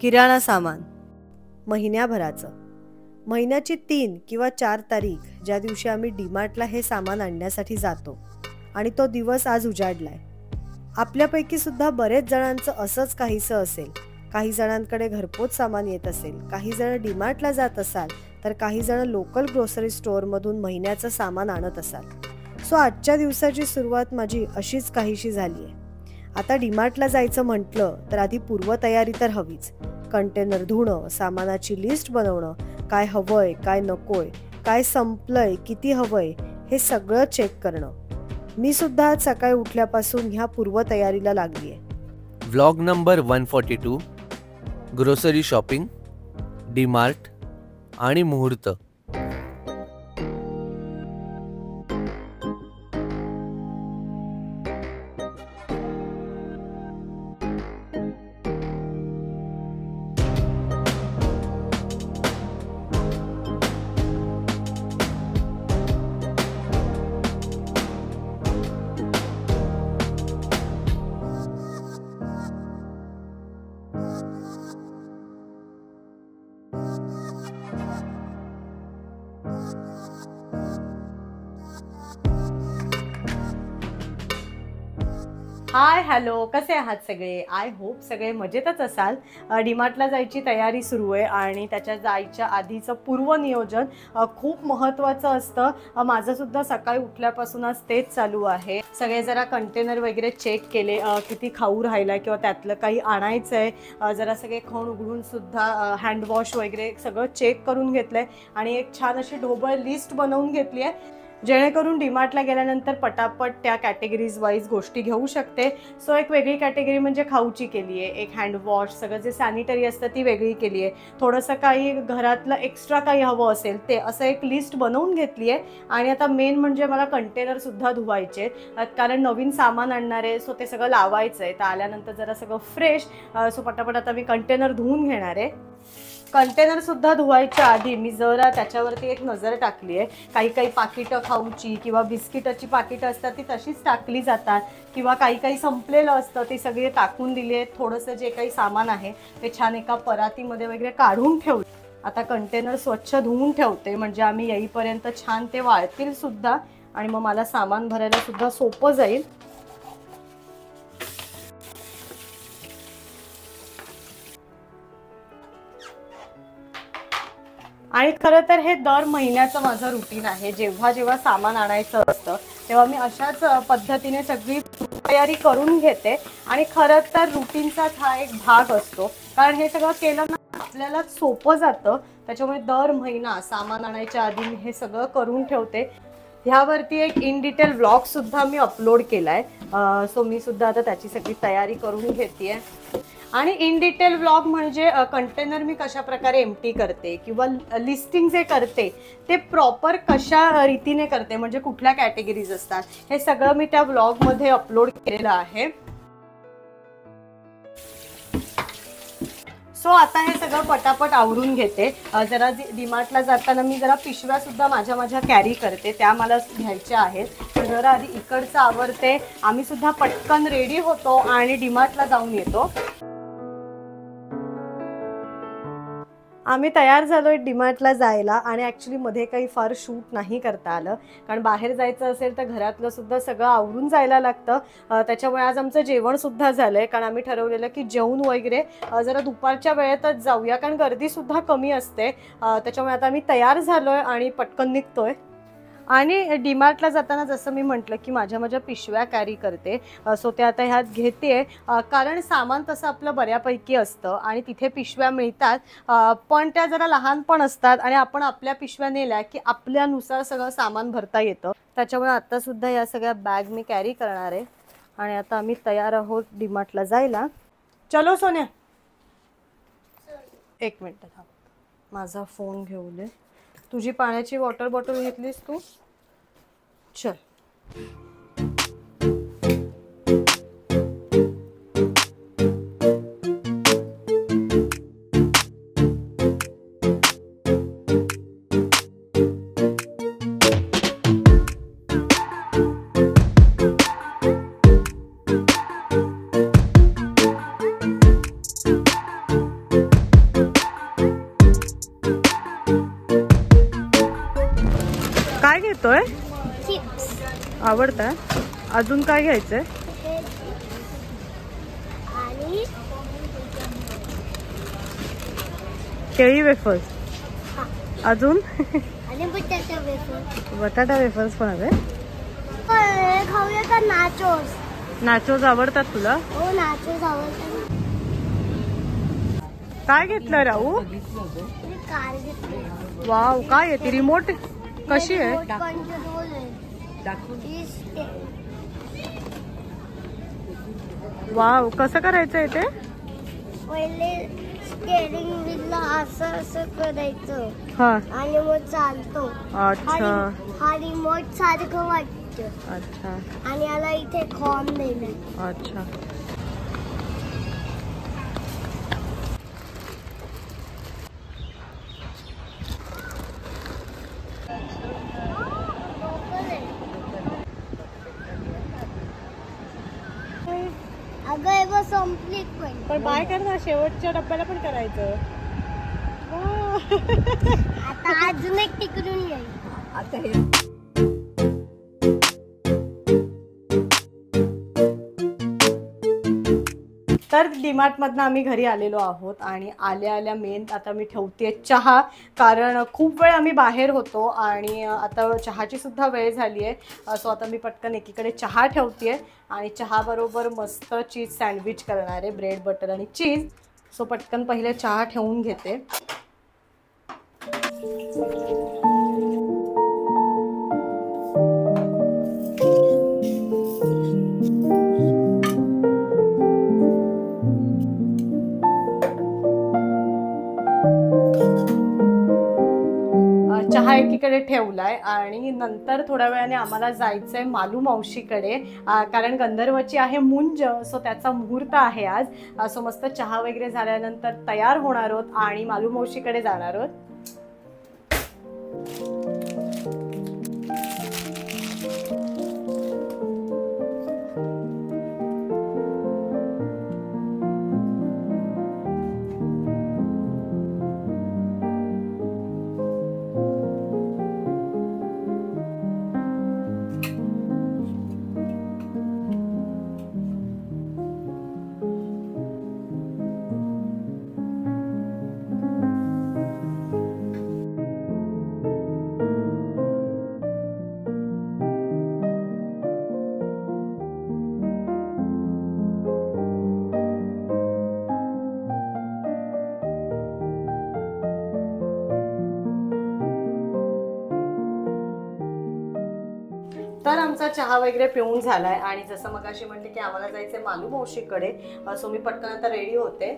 किराणा सामान महिन्याभराचं, महिन्याची 3 किंवा 4 तारीख ज्या दिवशी आम्ही डीमार्टला हे सामान आणण्यासाठी जातो आणि तो दिवस आज उजाडलाय. आपल्यापैकी सुद्धा बरेच जणांचं असंच काहीसं असेल. काही जणांकडे घरपोच सामान येत असेल, काही जण डीमार्टला जात असाल, तर काही जण लोकल ग्रोसरी स्टोअरमधून महिन्याचं सामान आणत असाल. सो आजच्या दिवसाची सुरुवात माझी अशीच काहीशी झाली आहे. आता डीमार्टला जायचं म्हटलं तर आधी पूर्वतयारी तर हवीच. कंटेनर धुणं, सामानाची लिस्ट बनवणं, काय हवंय काय नकोय, काय संपलंय, किती हवंय, हे सगळं चेक करणं. मी सुद्धा आज सकाळी उठल्यापासून ह्या पूर्वतयारीला लागली आहे. Vlog number 142, grocery shopping, DMart आणि मुहूर्त. हाय हॅलो, कसे आहात सगळे? आय होप सगळे मजेतच असाल. डीमार्टला जायची तयारी सुरू आहे आणि त्याच्या जायच्या आधीचं पूर्वनियोजन खूप महत्त्वाचं असतं. माझं सुद्धा सकाळी उठल्यापासूनच तेच चालू आहे. सगळे जरा कंटेनर वगैरे चेक केले, किती खाऊ राहिला किंवा त्यातलं काही आणायचं आहे. जरा सगळे खण उघडून सुद्धा हँडवॉश वगैरे सगळं चेक करून घेतलं आहे आणि एक छान अशी ढोबळ लिस्ट बनवून घेतली आहे, जेणेकरून डीमार्टला गेल्यानंतर पटापट त्या कॅटेगरीज वाईज गोष्टी घेऊ शकते. सो एक वेगळी कॅटेगरी म्हणजे खाऊची केली आहे, एक हँडवॉश, सगळं जे सॅनिटरी असतं ती वेगळी केली आहे, थोडंसं काही घरातलं एक्स्ट्रा काही हवं असेल ते, असं एक लिस्ट बनवून घेतली आहे. आणि आता मेन म्हणजे मला कंटेनरसुद्धा धुवायचे, कारण नवीन सामान आणणार आहे. सो ते सगळं लावायचं आहे, तर आल्यानंतर जरा सगळं फ्रेश. सो पटापट आता मी कंटेनर धुवून घेणार आहे. कंटेनरसुद्धा धुवायच्या आधी मी जरा त्याच्यावरती एक नजर टाकली आहे. काही पाकिटं खाऊची किंवा बिस्किटाची पाकिटं असतात ती तशीच टाकली जातात, किंवा काही संपलेलं असतं ते सगळे टाकून दिले आहेत. थोडंसं जे काही सामान आहे ते छान एका परातीमध्ये वगैरे काढून ठेवले. आता कंटेनर स्वच्छ धुवून ठेवते, म्हणजे आम्ही येईपर्यंत छान ते वाळतील सुद्धा आणि मग मला सामान भरायला सुद्धा सोपं जाईल. आणि खरं तर हे दर महिन्याचं माझं रुटीन आहे. जेव्हा जेव्हा सामान आणायचं असतं तेव्हा मी अशाच पद्धतीने सगळी तयारी करून घेते. आणि खरं तर रुटीनचाच हा एक भाग असतो, कारण हे सगळं केलं ना आपल्याला सोपं जातं. त्याच्यामुळे दर महिना सामान आणायच्या आधी मी हे सगळं करून ठेवते. ह्यावरती एक इन डिटेल व्लॉग सुद्धा मी अपलोड केलाय. सो मी सुद्धा आता त्याची सगळी तयारी करून घेते. आणि इन डिटेल व्लॉग म्हणजे कंटेनर मी कशा प्रकारे एम्प्टी करते किंवा लिस्टिंग जे करते ते प्रॉपर कशा रीतीने करते, म्हणजे कुठल्या कॅटेगरीज असतात, हे सगळं मी त्या व्लॉगमध्ये अपलोड केलेलं आहे. सो आता हे सगळं पटापट आवरून घेते. जरा डीमार्टला जाताना मी जरा पिशव्या सुद्धा माझ्या कॅरी करते, त्या मला घ्यायच्या आहेत. जरा आधी इकडचं आवरते. आम्ही सुद्धा पटकन रेडी होतो आणि डीमार्टला जाऊन येतो. आम्ही तयार झालोय डीमार्टला जायला आणि ॲक्च्युली मध्ये काही फार शूट नाही करता आलं, कारण बाहेर जायचं असेल तर घरातलं सुद्धा सगळं आवरून जायला लागतं. त्याच्यामुळे आज आमचं जेवणसुद्धा झालं आहे, कारण आम्ही ठरवलेलं की जेवण वगैरे जरा दुपारच्या वेळेतच जाऊया, कारण गर्दीसुद्धा कमी असते. त्याच्यामुळे आता आम्ही तयार झालो आहे आणि पटकन निघतोय. आणि डीमार्टला जाताना जसं मी म्हटलं की माझ्या पिशव्या कॅरी करते. सो ते आता ह्यात घेते, कारण सामान तसं आपलं बऱ्यापैकी असतं आणि तिथे पिशव्या मिळतात, पण त्या जरा लहान पण असतात आणि आपण आपल्या पिशव्या नेल्या की आपल्यानुसार सगळं सामान भरता येतं. त्याच्यामुळे आत्तासुद्धा या सगळ्या बॅग मी कॅरी करणार आहे. आणि आता आम्ही तयार आहोत डीमार्टला जायला. चलो सोन्या, एक मिनटं थांब, माझा फोन घेऊन दे. तुझी पाण्याची वॉटर बॉटल घेतलीस तू? चल. आवडतं. अजून काय घ्यायचंय? आणि केळी वेफर्स. अजून आणि बटाटा वेफर. बटाटा वेफर्स पण हवे. खाऊया का नाचोस? नाचोज आवडतात तुला? हो नाचोस आवडतात. काय घेतलं राहू? मी कार घेतली. वाव, काय आहे ती? रिमोट कशी आहे? रिमोट कंट्रोल आहे. वाव, कसं करायचंय ते? पहिले स्टेअरिंग व्हीलला असं असं करायचं हा. आणि मग चालतो. अच्छा हा रिमोट सारखं वाटतं. अच्छा आणि याला इथे खॉर्न दिलाय. अच्छा. अगं हे बघ संपली पण बाय कर ना, शेवटच्या डब्याला पण करायचं. आता अजून एक तिकडून येईल. आता हे तर डीमार्ट मधनं आम्ही घरी आलेलो आहोत आणि आल्या आल्या मेन आता मी ठेवते चहा, कारण खूप वेळ आम्ही बाहेर होतो आणि आता चहाची सुद्धा वेळ झाली आहे. सो आता मी पटकन एकीकडे चहा ठेवते आणि चहाबरोबर मस्त चीज सँडविच करणार आहे, ब्रेड बटर आणि चीज. सो पटकन पहिले चहा ठेवून घेते. चहा एकीकडे ठेवलाय आणि नंतर थोड्या वेळाने आम्हाला जायचंय मालू मावशीकडे, कारण गंधर्वची आहे मुंज. सो त्याचा मुहूर्त आहे आज. सो मस्त चहा वगैरे झाल्यानंतर तयार होणार आहोत आणि मालू मावशीकडे जाणार आहोत. तर आमचा चहा वगैरे पिऊन झालाय आणि जसं मगाशी म्हटले की आम्हाला जायचंय मालू मावशीकडे. सो मी पटकन आता रेडी होते.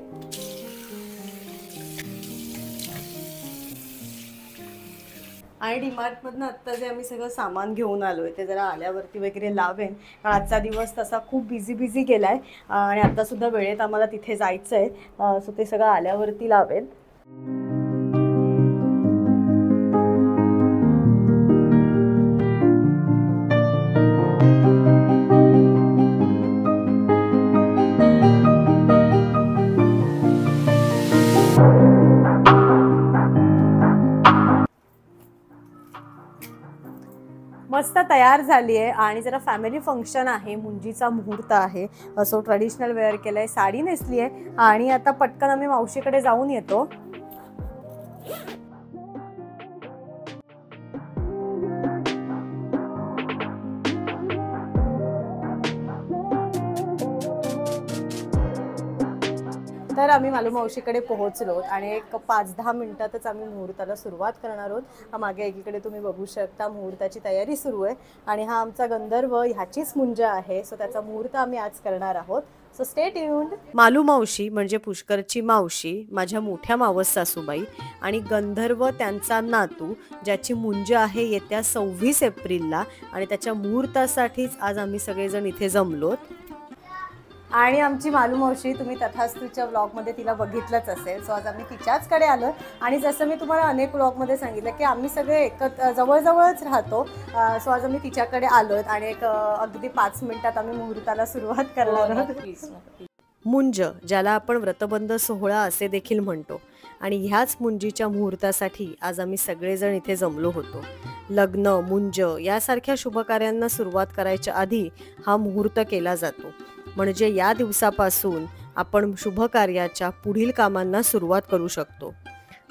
आणि डीमार्टमधनं आत्ता जे आम्ही सगळं सामान घेऊन आलोय ते जरा आल्यावरती वगैरे लावेन, कारण आजचा दिवस तसा खूप बिझी गेलाय आणि आता सुद्धा वेळेत आम्हाला तिथे जायचंय. सो ते सगळं आल्यावरती लावेन. मस्त तयार झाली आहे आणि जरा फॅमिली फंक्शन आहे, मुंजीचा मुहूर्त आहे. सो ट्रेडिशनल वेअर केलंय, साडी नेसली आहे आणि आता पटकन आम्ही मावशीकडे जाऊन येतो. तर आम्ही मालू मावशीकडे पोहोचलो आणि एक 5-10 मिनिटातच आम्ही मुहूर्ताला सुरुवात करणार आहोत. मागे एकीकडे तुम्ही बघू शकता मुहूर्ताची तयारी सुरू आहे आणि हा आमचा गंधर्व ह्याचीच मुंज आहे. सो त्याचा मुहूर्त आम्ही आज करणार आहोत. So stay tuned. मालू मावशी म्हणजे पुष्करची मावशी, माझ्या मोठ्या मावस सासूबाई आणि गंधर्व त्यांचा नातू, ज्याची मुंज आहे येत्या 26 एप्रिलला आणि त्याच्या मुहूर्तासाठीच आज आम्ही सगळेजण इथे जमलोत. आणि आमची मालू मावशी तुम्ही तथास्तूच्या व्लॉगमध्ये तिला बघितलंच असेल. सो आज आम्ही तिच्याचकडे आलो आणि जसं मी तुम्हाला अनेक व्लॉगमध्ये सांगितलं की आम्ही सगळे जवळजवळच राहतो. सो आज आम्ही तिच्याकडे आलो आणि एक अगदी 5 मिनिटात आम्ही मुहूर्ताला सुरुवात करणार आहोत. मुंज, ज्याला आपण व्रतबंध सोहळा असे देखील म्हणतो, आणि ह्याच मुंजीच्या मुहूर्तासाठी आज आम्ही सगळेजण इथे जमलो होतो. लग्न, मुंज यासारख्या शुभकार्यांना सुरुवात करायच्या आधी हा मुहूर्त केला जातो. म्हणजे या दिवसापासून आपण शुभकार्याच्या पुढील कामांना सुरुवात करू शकतो.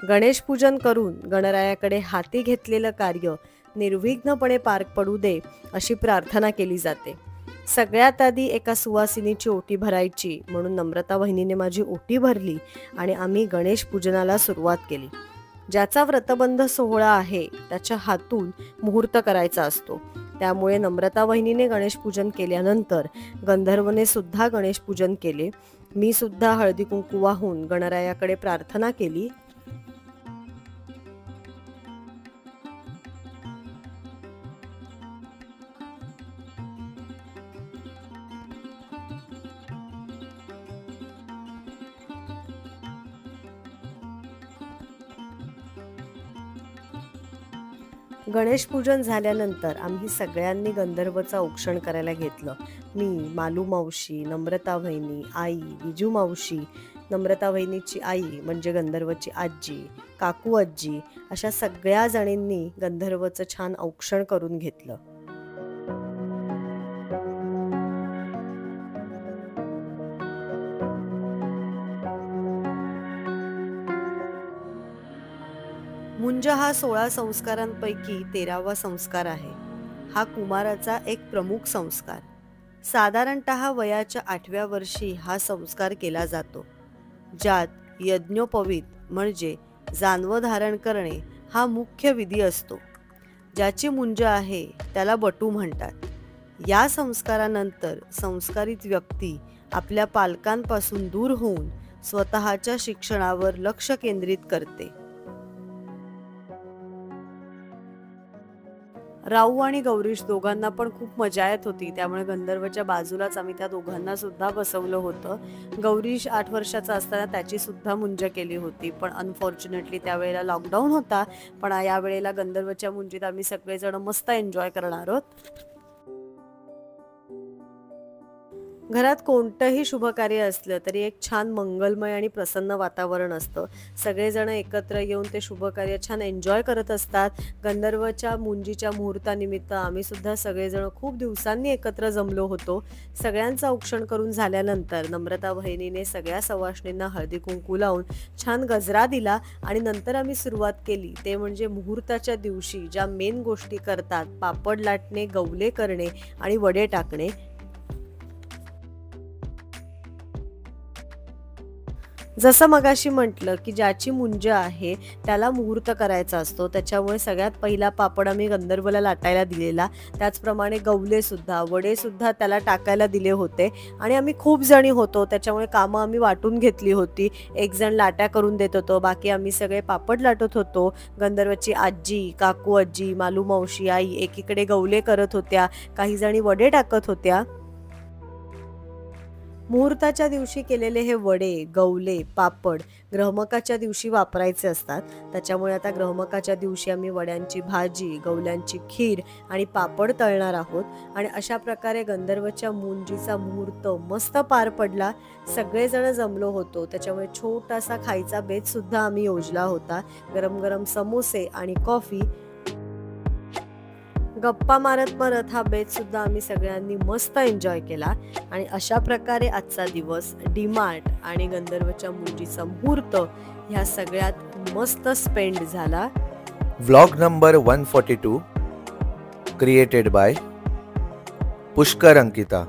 गणेश पूजन करून गणरायाकडे हाती घेतलेलं कार्य निर्विघ्नपणे पार पडू दे अशी प्रार्थना केली जाते. सगळ्यात आधी एका सुवासिनीची ओटी भरायची म्हणून नम्रता वहिनीने माझी ओटी भरली आणि आम्ही गणेश पूजनाला सुरुवात केली. ज्याचा व्रतबंध सोहळा आहे त्याच्या हातून मुहूर्त करायचा असतो. त्यामुळे नम्रता वहिनीने गणेश पूजन केल्यानंतर गंधर्वने सुद्धा गणेश पूजन केले. मी सुद्धा हळदी कुंकू वाहून गणरायाकडे प्रार्थना केली. गणेश पूजन झाल्यानंतर आम्ही सगळ्यांनी गंधर्वचं औक्षण करायला घेतलं. मी, मालू मावशी, नम्रता वहिनी, आई, विजू मावशी, नम्रता वहिनीची आई म्हणजे गंधर्वची आजी, काकू आजी अशा सगळ्या जणींनी गंधर्वचं छान औक्षण करून घेतलं. मुंज हा 16 संस्कारांपैकी 13वा संस्कार आहे. हा कुमाराचा एक प्रमुख संस्कार. साधारणतः वयाच्या 8व्या वर्षी हा संस्कार केला जातो, ज्यात यज्ञोपवीत म्हणजे जानवं धारण करणे हा मुख्य विधी असतो. ज्याची मुंज आहे त्याला बटू म्हणतात. या संस्कारानंतर संस्कारित व्यक्ती आपल्या पालकांपासून दूर होऊन स्वतःच्या शिक्षणावर लक्ष केंद्रित करते. राऊ आणि गौरीश दोघांना पण खूप मजा येत होती. त्यामुळे गंधर्वच्या बाजूलाच आम्ही त्या दोघांना सुद्धा बसवलं होतं. गौरीश 8 वर्षाचा असताना त्याची सुद्धा मुंज केली होती, पण अनफॉर्च्युनेटली त्यावेळेला लॉकडाऊन होता. पण यावेळेला गंधर्वच्या मुंजीत आम्ही सगळेजण मस्त एन्जॉय करणार आहोत. घरात कोणतंही शुभकार्य असलं तरी एक छान मंगलमय आणि प्रसन्न वातावरण असतं. सगळेजण एकत्र येऊन ते शुभकार्य छान एन्जॉय करत असतात. गंधर्वच्या मुंजीच्या मुहूर्तानिमित्त आम्ही सुद्धा सगळेजण खूप दिवसांनी एकत्र जमलो होतो. सगळ्यांचं औक्षण करून झाल्यानंतर नम्रता वहिनीने सगळ्या सवाष्णींना हळदी कुंकू लावून छान गजरा दिला आणि नंतर आम्ही सुरुवात केली ते म्हणजे मुहूर्ताच्या दिवशी ज्या मेन गोष्टी करतात, पापड लाटणे, गवले करणे आणि वडे टाकणे. जसं मगाशी म्हटलं की ज्याची मुंज आहे त्याला मुहूर्त करायचा असतो. त्याच्यामुळे सगळ्यात पहिला पापड आम्ही गंधर्वला लाटायला दिलेला. त्याचप्रमाणे गवले सुद्धा, वडे सुद्धा त्याला टाकायला दिले होते. आणि आम्ही खूप जणी होतो त्याच्यामुळे कामं आम्ही वाटून घेतली होती. एक जण लाट्या करून देत होतो, बाकी आम्ही सगळे पापड लाटत होतो. गंधर्वची आजी, काकू आजी, मालू मावशी, आई एकीकडे गवले करत होत्या, काही जणी वडे टाकत होत्या. मुहूर्ताच्या दिवशी केलेले हे वडे, गवले, पापड ग्रहमकाच्या दिवशी वापरायचे असतात. त्याच्यामुळे आता ग्रहमकाच्या दिवशी आम्ही वड्यांची भाजी, गवल्यांची खीर आणि पापड तळणार आहोत. आणि अशा प्रकारे गंधर्वच्या मुंजीचा मुहूर्त मस्त पार पडला. सगळेजण जमलो होतो त्याच्यामुळे छोटासा खायचा बेत सुद्धा आम्ही योजला होता. गरम गरम समोसे आणि कॉफी. गप्पा मारत मारत हा बेत सुद्धा आम्ही सगळ्यांनी मस्त एन्जॉय केला. आणि अशा प्रकारे आजचा दिवस डीमार्ट आणि गंधर्वच्या मुंजीचा मुहूर्त ह्या सगळ्यात मस्त स्पेंड झाला. Vlog number 142 created by Pushkar Ankita.